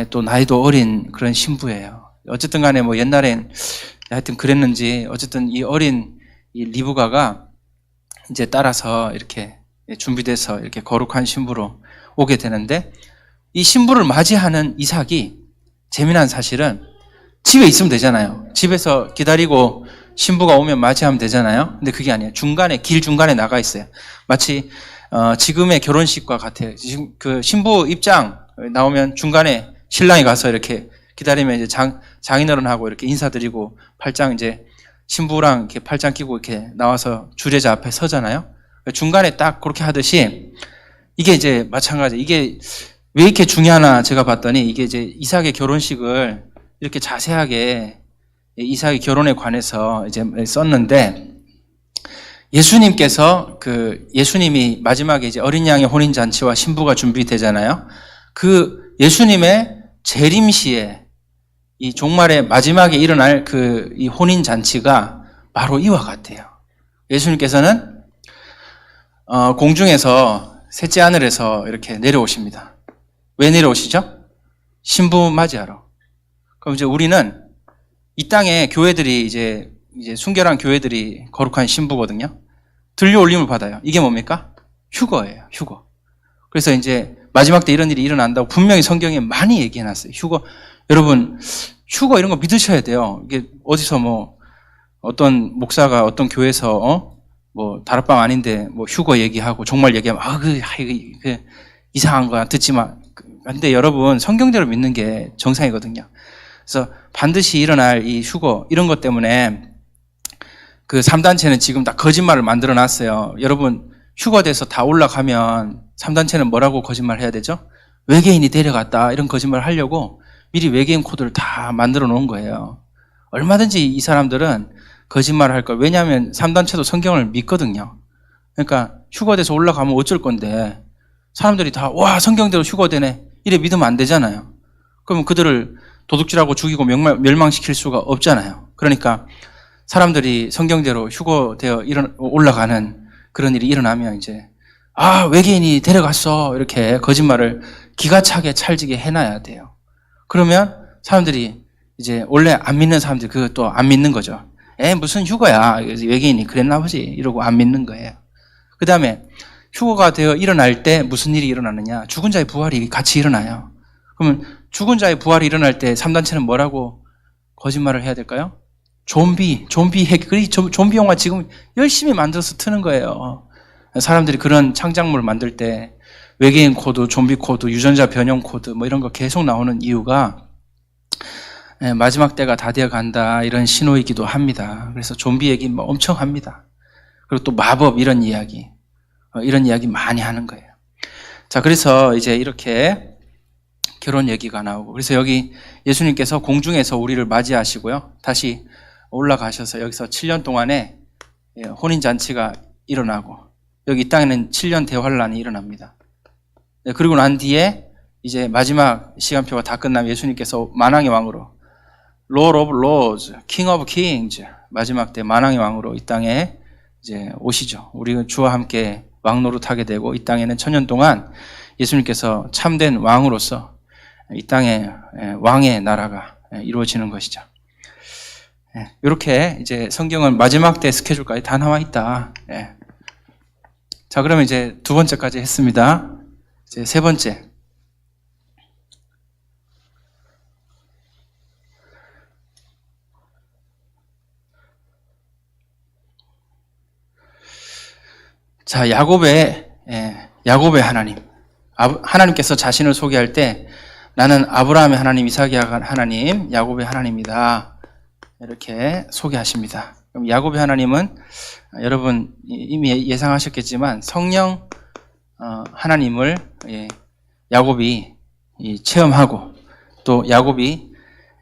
또 나이도 어린 그런 신부예요. 어쨌든 간에 뭐 옛날엔 하여튼 그랬는지 어쨌든 이 어린 이 리브가가 이제 따라서 이렇게 준비돼서 이렇게 거룩한 신부로 오게 되는데 이 신부를 맞이하는 이삭이 재미난 사실은 집에 있으면 되잖아요. 집에서 기다리고 신부가 오면 맞이하면 되잖아요. 근데 그게 아니에요. 길 중간에 나가 있어요. 마치 지금의 결혼식과 같아요. 지금 그 신부 입장 나오면 중간에 신랑이 가서 이렇게 기다리면 이제 장인어른하고 이렇게 인사드리고 팔짱 이제 신부랑 이렇게 팔짱 끼고 이렇게 나와서 주례자 앞에 서잖아요. 중간에 딱 그렇게 하듯이 이게 이제 마찬가지. 이게 왜 이렇게 중요하나 제가 봤더니 이게 이제 이삭의 결혼식을 이렇게 자세하게 이삭의 결혼에 관해서 이제 썼는데 예수님이 마지막에 이제 어린 양의 혼인 잔치와 신부가 준비되잖아요. 그 예수님의 재림시에 이 종말의 마지막에 일어날 이 혼인 잔치가 바로 이와 같아요. 예수님께서는 공중에서 셋째 하늘에서 이렇게 내려오십니다. 왜 내려오시죠? 신부 맞이하러. 그럼 이제 우리는 이 땅에 교회들이 이제 순결한 교회들이 거룩한 신부거든요. 들려올림을 받아요. 이게 뭡니까? 휴거예요. 휴거. 그래서 이제 마지막 때 이런 일이 일어난다고 분명히 성경에 많이 얘기해놨어요. 휴거. 여러분, 휴거 이런 거 믿으셔야 돼요. 이게 어디서 뭐 어떤 목사가 어떤 교회에서 뭐 다락방 아닌데 뭐 휴거 얘기하고 종말 얘기하면 이상한 거야 듣지 마. 근데 여러분 성경대로 믿는 게 정상이거든요. 그래서 반드시 일어날 이 휴거 이런 것 때문에 그 3단체는 지금 다 거짓말을 만들어 놨어요. 여러분 휴거돼서 다 올라가면 3단체는 뭐라고 거짓말 해야 되죠? 외계인이 데려갔다 이런 거짓말을 하려고 미리 외계인 코드를 다 만들어 놓은 거예요. 얼마든지 이 사람들은 거짓말을 할 거예요. 왜냐하면 3단체도 성경을 믿거든요. 그러니까 휴거돼서 올라가면 어쩔 건데 사람들이 다 와 성경대로 휴거되네 이래 믿으면 안 되잖아요. 그러면 그들을 도둑질하고 죽이고 멸망시킬 수가 없잖아요. 그러니까 사람들이 성경대로 휴거되어 올라가는 그런 일이 일어나면 이제 외계인이 데려갔어 이렇게 거짓말을 기가 차게 찰지게 해놔야 돼요. 그러면 사람들이 이제 원래 안 믿는 사람들이 그것도 안 믿는 거죠. 무슨 휴거야 외계인이 그랬나 보지 이러고 안 믿는 거예요. 그 다음에 휴거가 되어 일어날 때 무슨 일이 일어나느냐, 죽은 자의 부활이 같이 일어나요. 그러면 죽은 자의 부활이 일어날 때 3단체는 뭐라고 거짓말을 해야 될까요? 좀비 영화 지금 열심히 만들어서 트는 거예요. 사람들이 그런 창작물을 만들 때 외계인 코드, 좀비 코드, 유전자 변형 코드 뭐 이런 거 계속 나오는 이유가 마지막 때가 다 되어 간다 이런 신호이기도 합니다. 그래서 좀비 얘기 뭐 엄청 합니다. 그리고 또 마법 이런 이야기 많이 하는 거예요. 자, 그래서 이제 이렇게 결혼 얘기가 나오고, 그래서 여기 예수님께서 공중에서 우리를 맞이하시고요. 다시 올라가셔서 여기서 7년 동안에 혼인잔치가 일어나고, 여기 이 땅에는 7년 대환란이 일어납니다. 그리고 난 뒤에 이제 마지막 시간표가 다 끝나면 예수님께서 만왕의 왕으로, Lord of Lords, King of Kings, 마지막 때 만왕의 왕으로 이 땅에 이제 오시죠. 우리가 주와 함께 왕노릇하게 되고, 이 땅에는 천년 동안 예수님께서 참된 왕으로서 이 땅에 왕의 나라가 이루어지는 것이죠. 이렇게 이제 성경은 마지막 때 스케줄까지 다 나와 있다. 자, 그러면 이제 두 번째까지 했습니다. 이제 세 번째. 자, 야곱의 하나님. 하나님께서 자신을 소개할 때 나는 아브라함의 하나님, 이삭의 하나님, 야곱의 하나님이다. 이렇게 소개하십니다. 그럼 야곱의 하나님은 여러분 이미 예상하셨겠지만 성령 하나님을 야곱이 체험하고 또 야곱이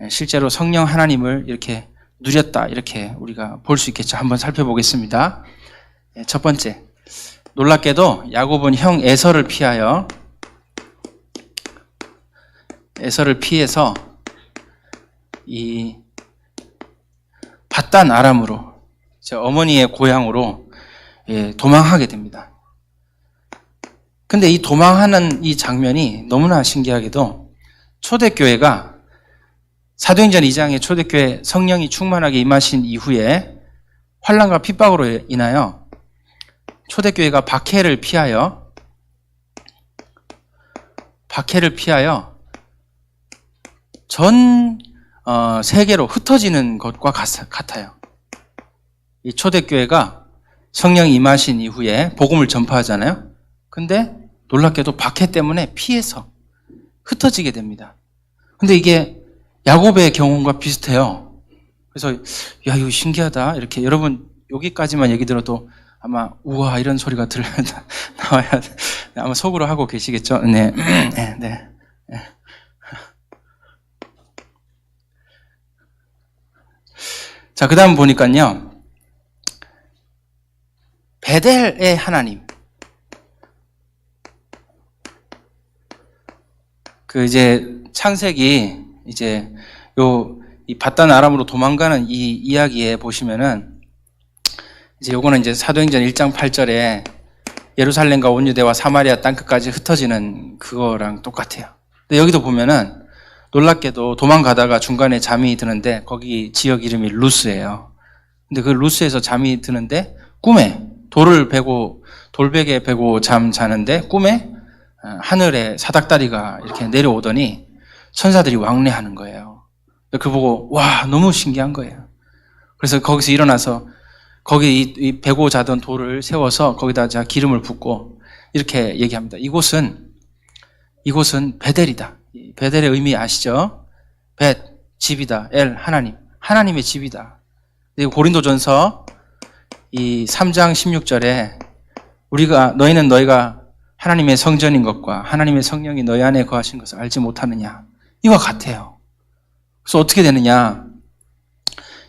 실제로 성령 하나님을 이렇게 누렸다. 이렇게 우리가 볼 수 있겠죠. 한번 살펴보겠습니다. 첫 번째. 놀랍게도 야곱은 형 에서를 피해서 이 밧단 아람으로 어머니의 고향으로 도망하게 됩니다. 근데 이 도망하는 이 장면이 너무나 신기하게도 초대교회가 사도행전 2장의 초대교회 성령이 충만하게 임하신 이후에 환난과 핍박으로 인하여 초대교회가 박해를 피하여 전 세계로 흩어지는 것과 같아요. 이 초대교회가 성령이 임하신 이후에 복음을 전파하잖아요. 근데 놀랍게도 박해 때문에 피해서 흩어지게 됩니다. 근데 이게 야곱의 경험과 비슷해요. 그래서 야, 이거 신기하다. 이렇게 여러분 여기까지만 얘기 들어도 아마 우와 이런 소리가 나와야 아마 속으로 하고 계시겠죠? 네. 네. 자, 그 다음 보니까요. 베델의 하나님. 이제 창세기 이제 이 밧단 아람으로 도망가는 이 이야기에 보시면은 이제 요거는 이제 사도행전 1장 8절에 예루살렘과 온 유대와 사마리아 땅끝까지 흩어지는 그거랑 똑같아요. 근데 여기도 보면은 놀랍게도 도망가다가 중간에 잠이 드는데 거기 지역 이름이 루스예요. 근데 그 루스에서 잠이 드는데 꿈에 돌베개 베고 잠 자는데 꿈에 하늘에 사닥다리가 이렇게 내려오더니 천사들이 왕래하는 거예요. 그거 보고 와 너무 신기한 거예요. 그래서 거기서 일어나서 거기 이 베고 자던 돌을 세워서 거기다 기름을 붓고 이렇게 얘기합니다. 이곳은 베델이다. 베델의 의미 아시죠? 벳, 집이다. 엘, 하나님의 집이다. 고린도전서 이 3장 16절에 너희가 하나님의 성전인 것과 하나님의 성령이 너희 안에 거하신 것을 알지 못하느냐. 이와 같아요. 그래서 어떻게 되느냐.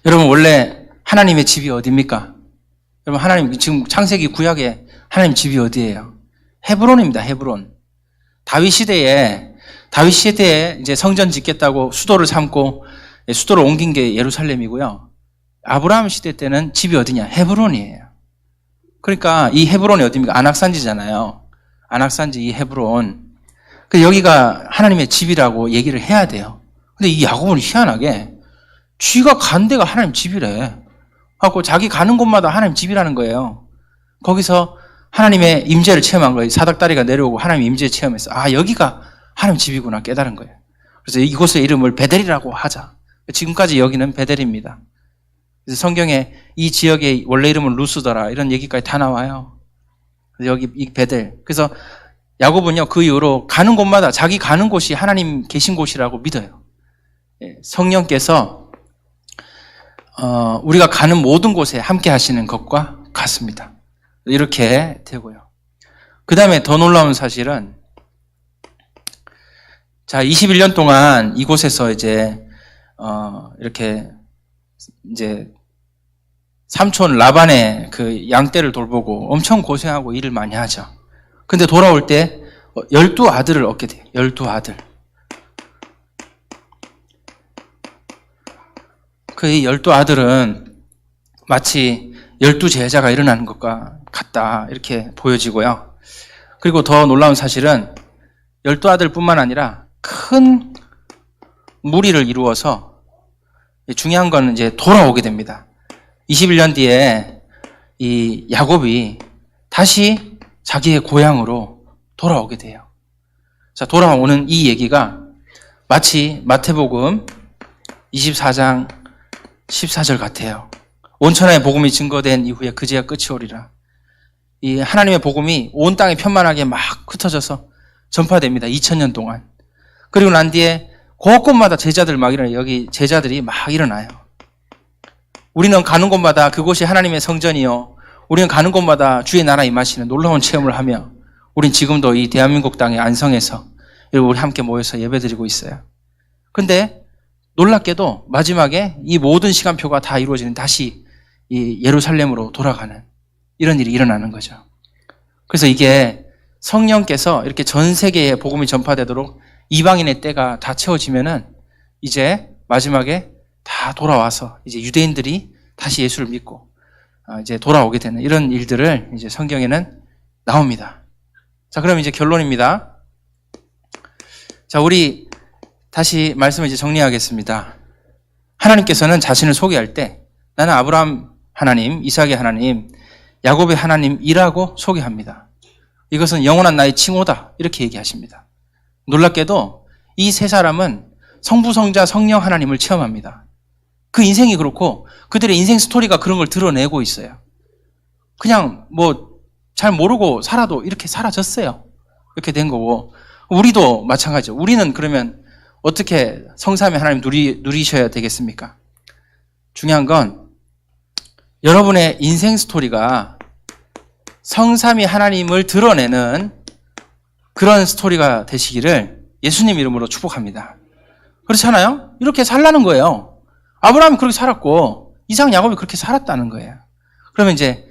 여러분 원래 하나님의 집이 어디입니까? 여러분 하나님 지금 창세기 구약에 하나님 집이 어디예요? 헤브론입니다. 헤브론. 다윗 시대에 이제 성전 짓겠다고 수도를 삼고 수도를 옮긴 게 예루살렘이고요. 아브라함 시대 때는 집이 어디냐? 헤브론이에요. 그러니까 이 헤브론이 어디입니까? 안악산지잖아요. 안악산지 이 헤브론. 여기가 하나님의 집이라고 얘기를 해야 돼요. 근데 이 야곱은 희한하게 쥐가 간 데가 하나님 집이래. 하고 자기 가는 곳마다 하나님 집이라는 거예요. 거기서 하나님의 임재를 체험한 거예요. 사닥다리가 내려오고 하나님 임재 체험해서 아 여기가 하나님 집이구나 깨달은 거예요. 그래서 이곳의 이름을 베델이라고 하자. 지금까지 여기는 베델입니다. 그래서 성경에 이 지역의 원래 이름은 루스더라 이런 얘기까지 다 나와요. 그래서 여기 이 베델. 그래서 야곱은요 그 이후로 가는 곳마다 자기 가는 곳이 하나님 계신 곳이라고 믿어요. 성령께서 우리가 가는 모든 곳에 함께 하시는 것과 같습니다. 이렇게 되고요. 그 다음에 더 놀라운 사실은 자 21년 동안 이곳에서 이제 이렇게 이제 삼촌 라반의 그 양떼를 돌보고 엄청 고생하고 일을 많이 하죠. 근데 돌아올 때 12아들을 얻게 돼요. 12아들. 그 12아들은 마치 12제자가 일어나는 것과 같다 이렇게 보여지고요. 그리고 더 놀라운 사실은 12아들뿐만 아니라 큰 무리를 이루어서 중요한 건 이제 돌아오게 됩니다. 21년 뒤에 이 야곱이 다시 자기의 고향으로 돌아오게 돼요. 자, 돌아오는 이 얘기가 마치 마태복음 24장 14절 같아요. 온천하의 복음이 증거된 이후에 그제야 끝이 오리라. 이 하나님의 복음이 온 땅에 편만하게 막 흩어져서 전파됩니다. 2000년 동안. 그리고 난 뒤에 곳곳마다 제자들 막 일어나요. 여기 제자들이 막 일어나요. 우리는 가는 곳마다 그곳이 하나님의 성전이요. 우리는 가는 곳마다 주의 나라 임하시는 놀라운 체험을 하며 우린 지금도 이 대한민국 땅의 안성에서 우리 함께 모여서 예배드리고 있어요. 근데 놀랍게도 마지막에 이 모든 시간표가 다 이루어지는 다시 이 예루살렘으로 돌아가는 이런 일이 일어나는 거죠. 그래서 이게 성령께서 이렇게 전 세계에 복음이 전파되도록 이방인의 때가 다 채워지면은 이제 마지막에 다 돌아와서 이제 유대인들이 다시 예수를 믿고 이제 돌아오게 되는 이런 일들을 이제 성경에는 나옵니다. 자, 그럼 이제 결론입니다. 자, 우리 다시 말씀을 이제 정리하겠습니다. 하나님께서는 자신을 소개할 때 나는 아브라함 하나님, 이삭의 하나님, 야곱의 하나님이라고 소개합니다. 이것은 영원한 나의 칭호다 이렇게 얘기하십니다. 놀랍게도 이 세 사람은 성부, 성자, 성령 하나님을 체험합니다. 그 인생이 그렇고 그들의 인생 스토리가 그런 걸 드러내고 있어요. 그냥 뭐 잘 모르고 살아도 이렇게 사라졌어요. 이렇게 된 거고 우리도 마찬가지죠. 우리는 그러면 어떻게 성삼위 하나님 누리셔야 되겠습니까? 중요한 건 여러분의 인생 스토리가 성삼위 하나님을 드러내는 그런 스토리가 되시기를 예수님 이름으로 축복합니다. 그렇잖아요? 이렇게 살라는 거예요. 아브라함이 그렇게 살았고 이삭, 야곱이 그렇게 살았다는 거예요. 그러면 이제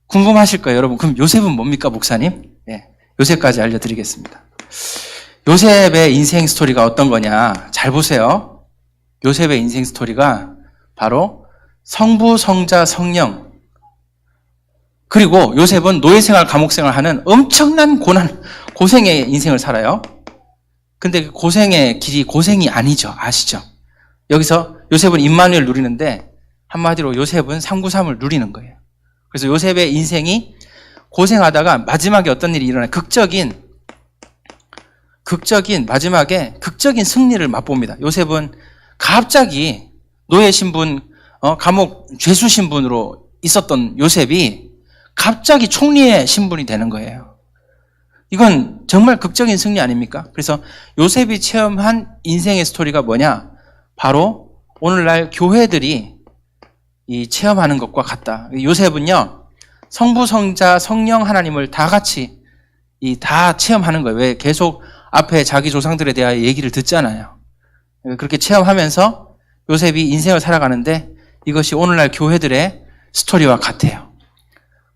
궁금하실 거예요. 여러분 그럼 요셉은 뭡니까 목사님? 네, 요셉까지 알려드리겠습니다. 요셉의 인생 스토리가 어떤 거냐 잘 보세요. 요셉의 인생 스토리가 바로 성부, 성자, 성령. 그리고 요셉은 노예생활, 감옥생활 하는 엄청난 고생의 인생을 살아요. 근데 그 고생의 길이 고생이 아니죠. 아시죠? 여기서 요셉은 임마누엘 누리는데 한마디로 요셉은 상구삼을 누리는 거예요. 그래서 요셉의 인생이 고생하다가 마지막에 어떤 일이 일어나요? 마지막에 극적인 승리를 맛봅니다. 요셉은 갑자기 노예 신분, 감옥 죄수 신분으로 있었던 요셉이 갑자기 총리의 신분이 되는 거예요. 이건 정말 극적인 승리 아닙니까? 그래서 요셉이 체험한 인생의 스토리가 뭐냐? 바로 오늘날 교회들이 이 체험하는 것과 같다. 요셉은요, 성부, 성자, 성령 하나님을 다 같이 다 체험하는 거예요. 왜? 계속 앞에 자기 조상들에 대하여 얘기를 듣잖아요. 그렇게 체험하면서 요셉이 인생을 살아가는데 이것이 오늘날 교회들의 스토리와 같아요.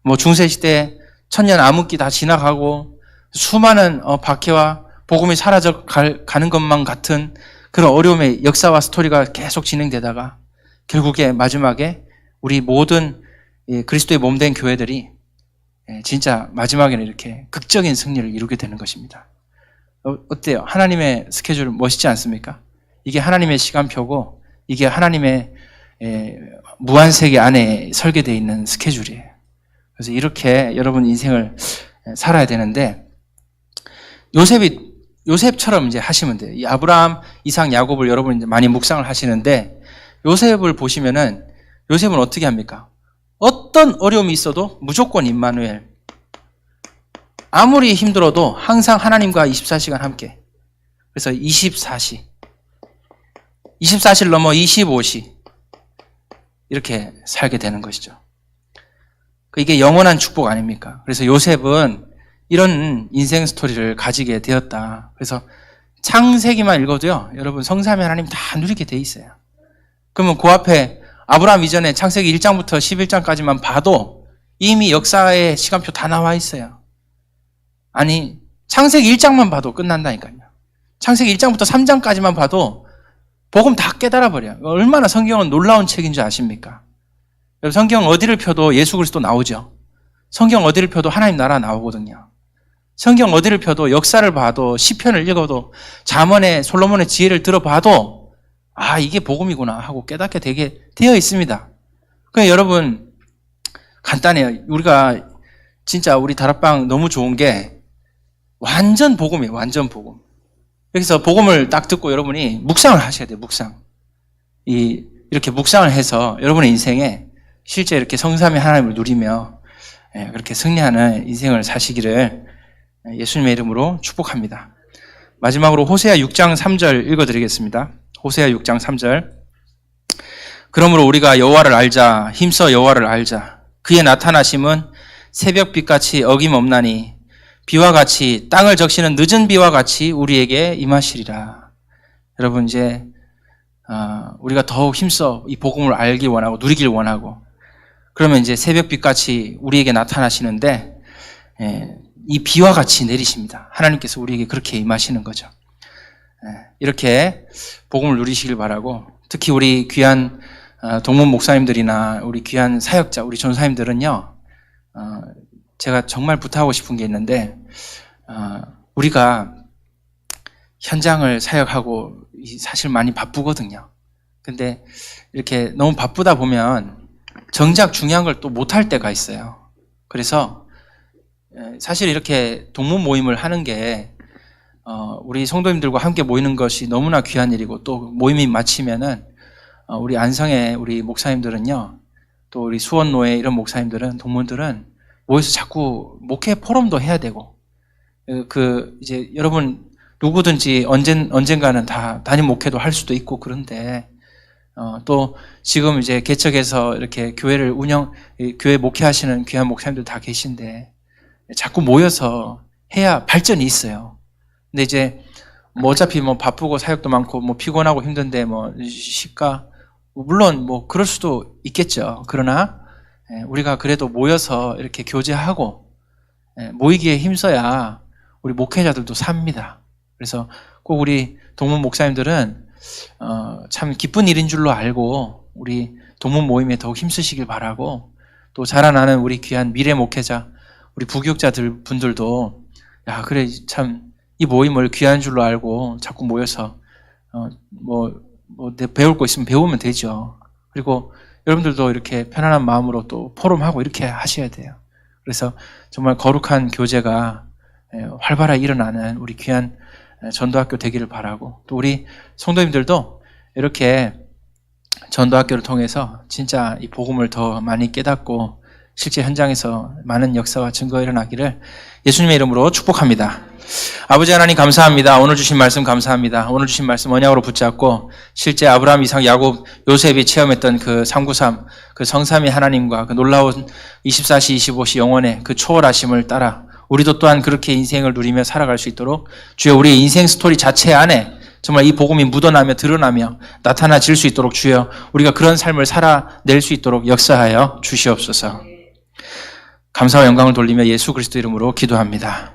뭐 중세시대 천년 암흑기 다 지나가고 수많은 박해와 복음이 사라져 가는 것만 같은 그런 어려움의 역사와 스토리가 계속 진행되다가 결국에 마지막에 우리 모든 그리스도의 몸된 교회들이 진짜 마지막에는 이렇게 극적인 승리를 이루게 되는 것입니다. 어때요? 하나님의 스케줄 멋있지 않습니까? 이게 하나님의 시간표고 이게 하나님의 무한세계 안에 설계되어 있는 스케줄이에요. 그래서 이렇게 여러분 인생을 살아야 되는데 요셉처럼 이제 하시면 돼요. 이 아브라함, 이삭, 야곱을 여러분 이제 많이 묵상을 하시는데 요셉을 보시면은 요셉은 어떻게 합니까? 어떤 어려움이 있어도 무조건 임마누엘. 아무리 힘들어도 항상 하나님과 24시간 함께. 그래서 24시. 24시를 넘어 25시. 이렇게 살게 되는 것이죠. 이게 영원한 축복 아닙니까? 그래서 요셉은 이런 인생 스토리를 가지게 되었다. 그래서 창세기만 읽어도요, 여러분 성삼위 하나님 다 누리게 돼 있어요. 그러면 그 앞에 아브라함 이전에 창세기 1장부터 11장까지만 봐도 이미 역사의 시간표 다 나와 있어요. 아니, 창세기 1장만 봐도 끝난다니까요. 창세기 1장부터 3장까지만 봐도 복음 다 깨달아 버려요. 얼마나 성경은 놀라운 책인 줄 아십니까? 성경 어디를 펴도 예수 그리스도 나오죠. 성경 어디를 펴도 하나님 나라 나오거든요. 성경 어디를 펴도 역사를 봐도 시편을 읽어도 잠언의 솔로몬의 지혜를 들어봐도 아, 이게 복음이구나 하고 깨닫게 되게 되어 있습니다. 그러니까 여러분 간단해요. 우리가 진짜 우리 다락방 너무 좋은 게 완전 복음이에요. 완전 복음. 여기서 복음을 딱 듣고 여러분이 묵상을 하셔야 돼요. 묵상. 이렇게 묵상을 해서 여러분의 인생에 실제 이렇게 성삼위 하나님을 누리며 그렇게 승리하는 인생을 사시기를 예수님의 이름으로 축복합니다. 마지막으로 호세아 6장 3절 읽어드리겠습니다. 호세아 6장 3절. 그러므로 우리가 여호와를 알자. 힘써 여호와를 알자. 그의 나타나심은 새벽빛같이 어김없나니 비와 같이 땅을 적시는 늦은 비와 같이 우리에게 임하시리라. 여러분 이제 우리가 더욱 힘써 이 복음을 알길 원하고 누리길 원하고 그러면 이제 새벽빛같이 우리에게 나타나시는데 이 비와 같이 내리십니다. 하나님께서 우리에게 그렇게 임하시는 거죠. 이렇게 복음을 누리시길 바라고 특히 우리 귀한 동문 목사님들이나 우리 귀한 사역자, 우리 전사님들은요 제가 정말 부탁하고 싶은 게 있는데 우리가 현장을 사역하고 사실 많이 바쁘거든요. 근데 이렇게 너무 바쁘다 보면 정작 중요한 걸 또 못할 때가 있어요. 그래서 사실 이렇게 동문 모임을 하는 게 우리 성도님들과 함께 모이는 것이 너무나 귀한 일이고 또 모임이 마치면은 우리 안성의 우리 목사님들은요 또 우리 수원노회 이런 목사님들은 동문들은 모여서 자꾸 목회 포럼도 해야 되고 이제 여러분 누구든지 언젠가는 다 담임 목회도 할 수도 있고 그런데 또 지금 이제 개척해서 이렇게 교회 목회하시는 귀한 목사님들 다 계신데 자꾸 모여서 해야 발전이 있어요. 근데 이제 뭐 어차피 뭐 바쁘고 사역도 많고 뭐 피곤하고 힘든데 뭐 쉽까 물론 뭐 그럴 수도 있겠죠. 그러나 우리가 그래도 모여서 이렇게 교제하고 모이기에 힘써야 우리 목회자들도 삽니다. 그래서 꼭 우리 동문 목사님들은 참 기쁜 일인 줄로 알고 우리 동문 모임에 더욱 힘쓰시길 바라고 또 자라나는 우리 귀한 미래 목회자 우리 부교육자들 분들도 야 그래 참 이 모임을 귀한 줄로 알고 자꾸 모여서 배울 거 있으면 배우면 되죠. 그리고 여러분들도 이렇게 편안한 마음으로 또 포럼하고 이렇게 하셔야 돼요. 그래서 정말 거룩한 교제가 활발하게 일어나는 우리 귀한 전도학교 되기를 바라고 또 우리 성도님들도 이렇게 전도학교를 통해서 진짜 이 복음을 더 많이 깨닫고 실제 현장에서 많은 역사와 증거가 일어나기를 예수님의 이름으로 축복합니다. 아버지 하나님 감사합니다. 오늘 주신 말씀 감사합니다. 오늘 주신 말씀 언약으로 붙잡고 실제 아브라함, 이삭, 야곱, 요셉이 체험했던 그 393, 그 성삼위 하나님과 그 놀라운 24시, 25시 영원의 그 초월하심을 따라 우리도 또한 그렇게 인생을 누리며 살아갈 수 있도록 주여 우리의 인생 스토리 자체 안에 정말 이 복음이 묻어나며 드러나며 나타나질 수 있도록 주여 우리가 그런 삶을 살아낼 수 있도록 역사하여 주시옵소서. 감사와 영광을 돌리며 예수 그리스도 이름으로 기도합니다.